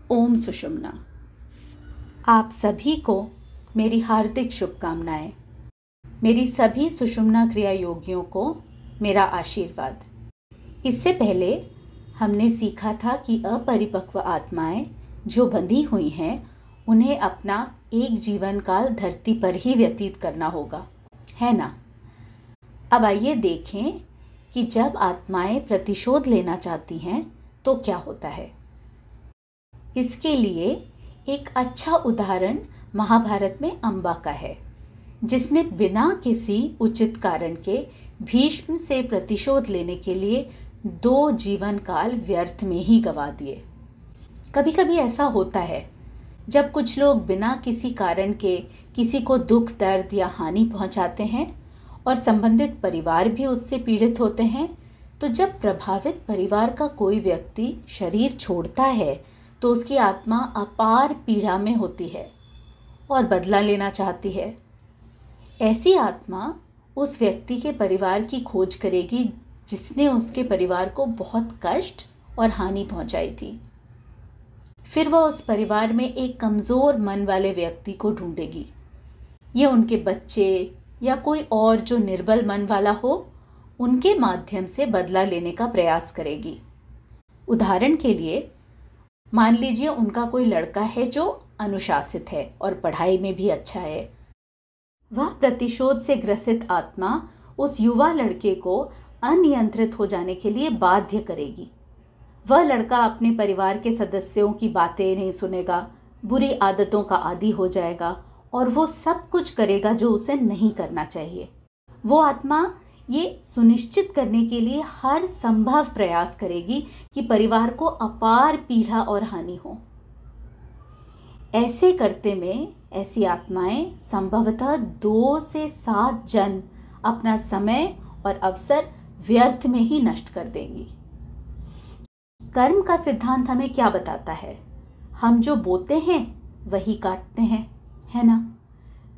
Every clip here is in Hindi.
ओम सुषुम्ना। आप सभी को मेरी हार्दिक शुभकामनाएं। मेरी सभी सुषुम्ना क्रिया योगियों को मेरा आशीर्वाद। इससे पहले हमने सीखा था कि अपरिपक्व आत्माएं जो बंधी हुई हैं उन्हें अपना एक जीवन काल धरती पर ही व्यतीत करना होगा, है ना। अब आइए देखें कि जब आत्माएं प्रतिशोध लेना चाहती हैं तो क्या होता है। इसके लिए एक अच्छा उदाहरण महाभारत में अंबा का है, जिसने बिना किसी उचित कारण के भीष्म से प्रतिशोध लेने के लिए 2 जीवन काल व्यर्थ में ही गंवा दिए। कभी कभी ऐसा होता है जब कुछ लोग बिना किसी कारण के किसी को दुख, दर्द या हानि पहुंचाते हैं और संबंधित परिवार भी उससे पीड़ित होते हैं, तो जब प्रभावित परिवार का कोई व्यक्ति शरीर छोड़ता है तो उसकी आत्मा अपार पीड़ा में होती है और बदला लेना चाहती है। ऐसी आत्मा उस व्यक्ति के परिवार की खोज करेगी जिसने उसके परिवार को बहुत कष्ट और हानि पहुंचाई थी। फिर वह उस परिवार में एक कमज़ोर मन वाले व्यक्ति को ढूंढेगी। ये उनके बच्चे या कोई और जो निर्बल मन वाला हो, उनके माध्यम से बदला लेने का प्रयास करेगी। उदाहरण के लिए मान लीजिए उनका कोई लड़का है जो अनुशासित है और पढ़ाई में भी अच्छा है। वह प्रतिशोध से ग्रसित आत्मा उस युवा लड़के को अनियंत्रित हो जाने के लिए बाध्य करेगी। वह लड़का अपने परिवार के सदस्यों की बातें नहीं सुनेगा, बुरी आदतों का आदी हो जाएगा और वो सब कुछ करेगा जो उसे नहीं करना चाहिए। वो आत्मा ये सुनिश्चित करने के लिए हर संभव प्रयास करेगी कि परिवार को अपार पीड़ा और हानि हो। ऐसे करते में ऐसी आत्माएं संभवतः 2 से 7 जन्म अपना समय और अवसर व्यर्थ में ही नष्ट कर देंगी। कर्म का सिद्धांत हमें क्या बताता है? हम जो बोते हैं वही काटते हैं, है ना।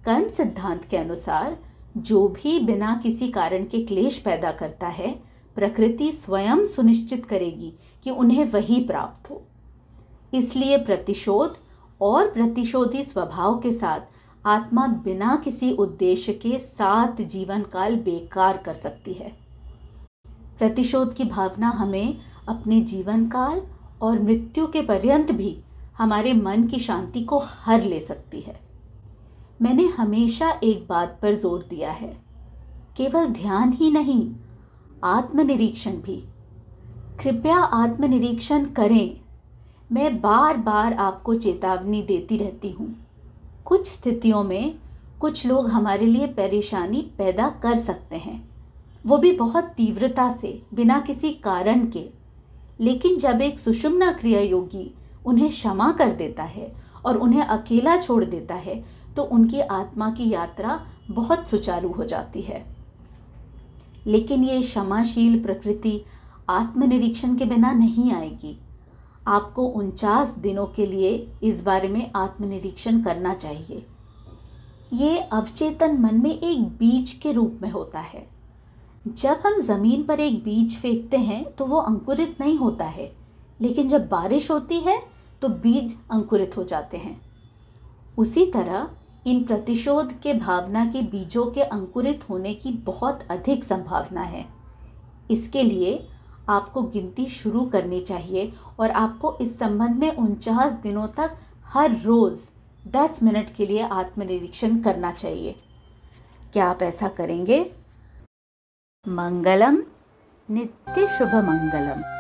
कर्म सिद्धांत के अनुसार जो भी बिना किसी कारण के क्लेश पैदा करता है, प्रकृति स्वयं सुनिश्चित करेगी कि उन्हें वही प्राप्त हो। इसलिए प्रतिशोध और प्रतिशोधी स्वभाव के साथ आत्मा बिना किसी उद्देश्य के 7 जीवन काल बेकार कर सकती है। प्रतिशोध की भावना हमें अपने जीवन काल और मृत्यु के पर्यंत भी हमारे मन की शांति को हर ले सकती है। मैंने हमेशा एक बात पर जोर दिया है, केवल ध्यान ही नहीं, आत्मनिरीक्षण भी। कृपया आत्मनिरीक्षण करें। मैं बार बार आपको चेतावनी देती रहती हूँ। कुछ स्थितियों में कुछ लोग हमारे लिए परेशानी पैदा कर सकते हैं, वो भी बहुत तीव्रता से, बिना किसी कारण के। लेकिन जब एक सुषुम्ना क्रिया योगी उन्हें क्षमा कर देता है और उन्हें अकेला छोड़ देता है तो उनकी आत्मा की यात्रा बहुत सुचारू हो जाती है। लेकिन ये क्षमाशील प्रकृति आत्मनिरीक्षण के बिना नहीं आएगी। आपको 49 दिनों के लिए इस बारे में आत्मनिरीक्षण करना चाहिए। ये अवचेतन मन में एक बीज के रूप में होता है। जब हम जमीन पर एक बीज फेंकते हैं तो वो अंकुरित नहीं होता है, लेकिन जब बारिश होती है तो बीज अंकुरित हो जाते हैं। उसी तरह इन प्रतिशोध के भावना के बीजों के अंकुरित होने की बहुत अधिक संभावना है। इसके लिए आपको गिनती शुरू करनी चाहिए और आपको इस संबंध में 49 दिनों तक हर रोज़ 10 मिनट के लिए आत्मनिरीक्षण करना चाहिए। क्या आप ऐसा करेंगे? मंगलम, नित्य शुभ मंगलम।